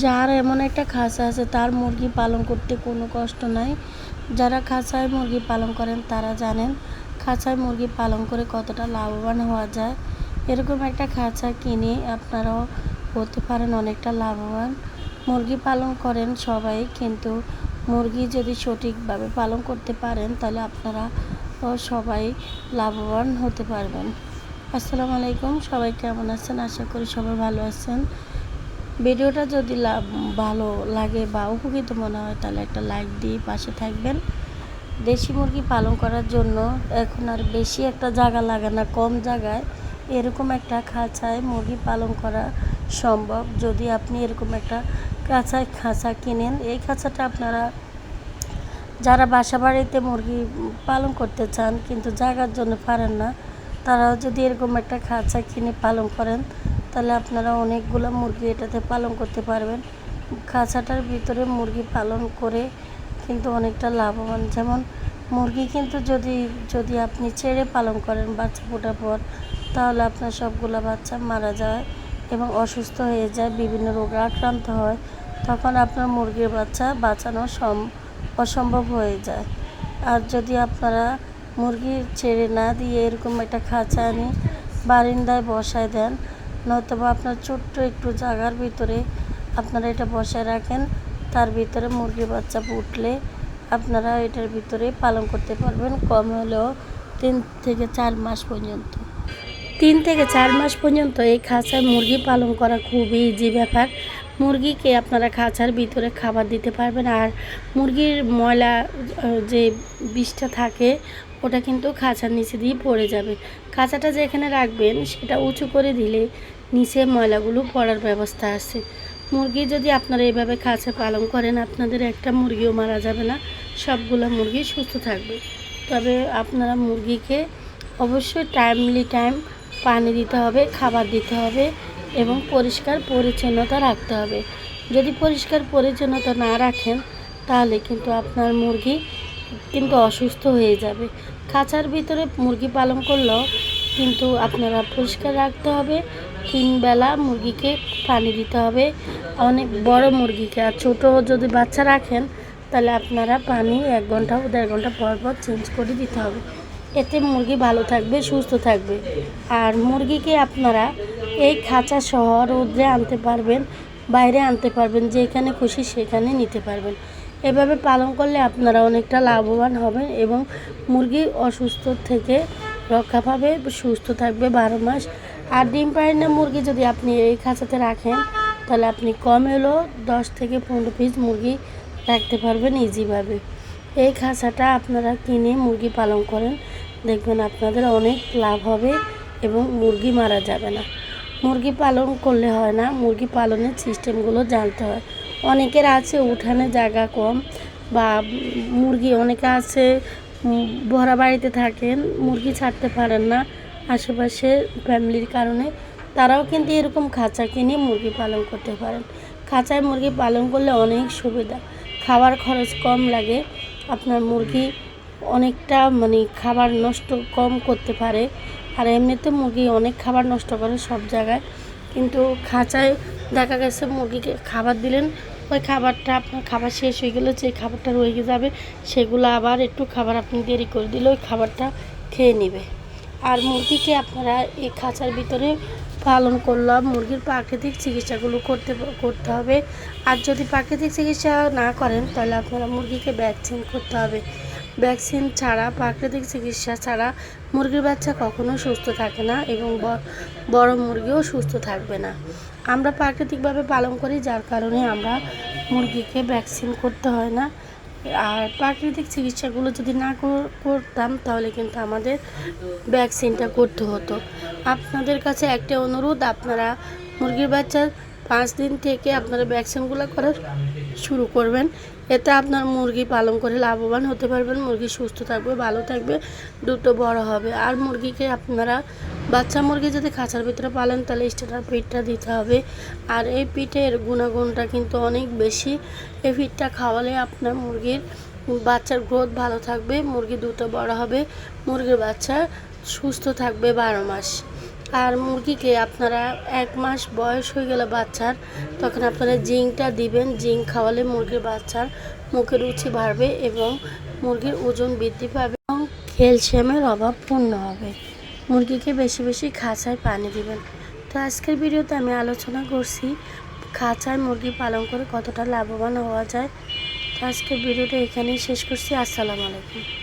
যার এমন একটা খাঁচা আছে তার মুরগি পালন করতে কোনো কষ্ট নাই। যারা খাঁচায় মুরগি পালন করেন তারা জানেন খাঁচায় মুরগি পালন করে কতটা লাভবান হওয়া যায়। এরকম একটা খাঁচা কিনে আপনারাও হতে পারেন অনেকটা লাভবান। মুরগি পালন করেন সবাই, কিন্তু মুরগি যদি সঠিকভাবে পালন করতে পারেন তাহলে আপনারা সবাই লাভবান হতে পারবেন। আসসালামু আলাইকুম, সবাই কেমন আছেন? আশা করি সবাই ভালো আছেন। ভিডিওটা যদি ভালো লাগে বা উপকৃত মনে হয় তাহলে একটা লাইক দিয়ে পাশে থাকবেন। দেশি মুরগি পালন করার জন্য এখন আর বেশি একটা জায়গা লাগে না, কম জায়গায় এরকম একটা খাঁচায় মুরগি পালন করা সম্ভব যদি আপনি এরকম একটা খাঁচা কিনেন। এই খাঁচাটা আপনারা যারা বাসা বাড়িতে মুরগি পালন করতে চান কিন্তু জায়গার জন্য পারেন না, তারাও যদি এরকম একটা খাঁচা কিনে পালন করেন তাহলে আপনারা অনেকগুলো মুরগি এটাতে পালন করতে পারবেন। খাঁচাটার ভিতরে মুরগি পালন করে কিন্তু অনেকটা লাভবান। যেমন মুরগি কিন্তু যদি আপনি ছেড়ে পালন করেন বাচ্চা ফোটার পর, তাহলে আপনার সবগুলো বাচ্চা মারা যায় এবং অসুস্থ হয়ে যায়, বিভিন্ন রোগে আক্রান্ত হয়। তখন আপনার মুরগির বাচ্চা বাঁচানো অসম্ভব হয়ে যায়। আর যদি আপনারা মুরগি ছেড়ে না দিয়ে এরকম একটা খাঁচা আনি বারিন্দায় বসায় দেন, নয়তোবা আপনার ছোট্ট একটু জায়গার ভিতরে আপনারা এটা বসায় রাখেন, তার ভিতরে মুরগির বাচ্চা ফুটলে আপনারা এটার ভিতরে পালন করতে পারবেন কম হলেও 3 থেকে 4 মাস পর্যন্ত। 3 থেকে 4 মাস পর্যন্ত এই খাঁচায় মুরগি পালন করা খুবই ইজি ব্যাপার। মুরগিকে আপনারা খাঁচার ভিতরে খাবার দিতে পারবেন, আর মুরগির ময়লা যে বিষটা থাকে ওটা কিন্তু খাঁচার নিচে দিয়ে পড়ে যাবে। খাঁচাটা যেখানে রাখবেন সেটা উঁচু করে দিলে নিচে ময়লাগুলো পড়ার ব্যবস্থা আছে। মুরগি যদি আপনারা এইভাবে খাঁচা পালন করেন আপনাদের একটা মুরগিও মারা যাবে না, সবগুলো মুরগি সুস্থ থাকবে। তবে আপনারা মুরগিকে অবশ্যই টাইমলি পানি দিতে হবে, খাবার দিতে হবে এবং পরিষ্কার পরিচ্ছন্নতা রাখতে হবে। যদি পরিষ্কার পরিচ্ছন্নতা না রাখেন তাহলে কিন্তু আপনার মুরগি কিন্তু অসুস্থ হয়ে যাবে। খাঁচার ভিতরে মুরগি পালন করলেও কিন্তু আপনারা পরিষ্কার রাখতে হবে, 3 বেলা মুরগিকে পানি দিতে হবে, অনেক বড় মুরগিকে। আর ছোটো যদি বাচ্চা রাখেন তাহলে আপনারা পানি 1 ঘন্টা ও 1.5 ঘন্টা পর চেঞ্জ করে দিতে হবে। এতে মুরগি ভালো থাকবে, সুস্থ থাকবে। আর মুরগিকে আপনারা এই খাঁচা সহ রোদ্রে আনতে পারবেন, বাইরে আনতে পারবেন, যেখানে খুশি সেখানে নিতে পারবেন। এভাবে পালন করলে আপনারা অনেকটা লাভবান হবেন এবং মুরগি অসুস্থ থেকে রক্ষা পাবে, সুস্থ থাকবে 12 মাস। আর ডিম পাড়ে না মুরগি যদি আপনি এই খাঁচাতে রাখেন তাহলে আপনি কম হলেও 10 থেকে 15 পিস মুরগি রাখতে পারবেন ইজিভাবে। এই খাঁচাটা আপনারা কিনে মুরগি পালন করেন, দেখবেন আপনাদের অনেক লাভ হবে এবং মুরগি মারা যাবে না। মুরগি পালন করলে হয় না, মুরগি পালনের সিস্টেমগুলো জানতে হয়। অনেকের আছে উঠানে জায়গা কম, বা মুরগি অনেকে আছে ভরা বাড়িতে থাকেন, মুরগি ছাড়তে পারেন না আশেপাশে ফ্যামিলির কারণে, তারাও কিন্তু এরকম খাঁচা কিনে মুরগি পালন করতে পারেন। খাঁচায় মুরগি পালন করলে অনেক সুবিধা, খাবার খরচ কম লাগে, আপনার মুরগি অনেকটা খাবার নষ্ট কম করতে পারে। আর এমনিতে মুরগি অনেক খাবার নষ্ট করে সব জায়গায়, কিন্তু খাঁচায় দেখা গেছে মুরগিকে খাবার দিলেন, ওই খাবারটা আপনার খাবার শেষ হয়ে গেলে যে খাবারটা রয়ে যাবে সেগুলো আবার একটু খাবার আপনি দেরি করে দিলে ওই খাবারটা খেয়ে নেবে। আর মুরগিকে আপনারা এই খাঁচার ভিতরে পালন করলাম, মুরগির প্রাকৃতিক চিকিৎসাগুলো করতে হবে। আর যদি প্রাকৃতিক চিকিৎসা না করেন তাহলে আপনারা মুরগিকে ভ্যাকসিন করতে হবে। ভ্যাকসিন ছাড়া, প্রাকৃতিক চিকিৎসা ছাড়া মুরগির বাচ্চা কখনো সুস্থ থাকে না এবং বড় মুরগিও সুস্থ থাকবে না। আমরা প্রাকৃতিকভাবে পালন করি, যার কারণে আমরা মুরগিকে ভ্যাকসিন করতে হয় না। আর প্রাকৃতিক চিকিৎসাগুলো যদি না করতাম তাহলে কিন্তু আমাদের ভ্যাকসিনটা করতে হতো। আপনাদের কাছে একটা অনুরোধ, আপনারা মুরগির বাচ্চার 5 দিন থেকে আপনারা ভ্যাকসিনগুলো করা শুরু করবেন। এতে আপনার মুরগি পালন করে লাভবান হতে পারবেন, মুরগি সুস্থ থাকবে, ভালো থাকবে, দ্রুত বড় হবে। আর মুরগিকে আপনারা বাচ্চা মুরগি যদি খাঁচার ভিতরে পালেন তাহলে স্টার্টার ফিডটা দিতে হবে। আর এই পিঠের গুণাগুণটা কিন্তু অনেক বেশি, এই ফিডটা খাওয়ালে আপনার মুরগির বাচ্চার গ্রোথ ভালো থাকবে, মুরগি দ্রুত বড় হবে, মুরগির বাচ্চা সুস্থ থাকবে 12 মাস। আর মুরগিকে আপনারা 1 মাস বয়স হয়ে গেলে বাচ্চার, তখন আপনারা জিঙ্কটা দিবেন। জিঙ্ক খাওয়ালে মুরগির বাচ্চার মুখে রুচি বাড়বে এবং মুরগির ওজন বৃদ্ধি পাবে এবং ক্যালসিয়ামের অভাব পূর্ণ হবে। মুরগিকে বেশি বেশি খাঁচায় পানি দিবেন। তো আজকের ভিডিওতে আমি আলোচনা করছি খাঁচায় মুরগি পালন করে কতটা লাভবান হওয়া যায়। তো আজকের ভিডিওটা এখানেই শেষ করছি। আসসালামু আলাইকুম।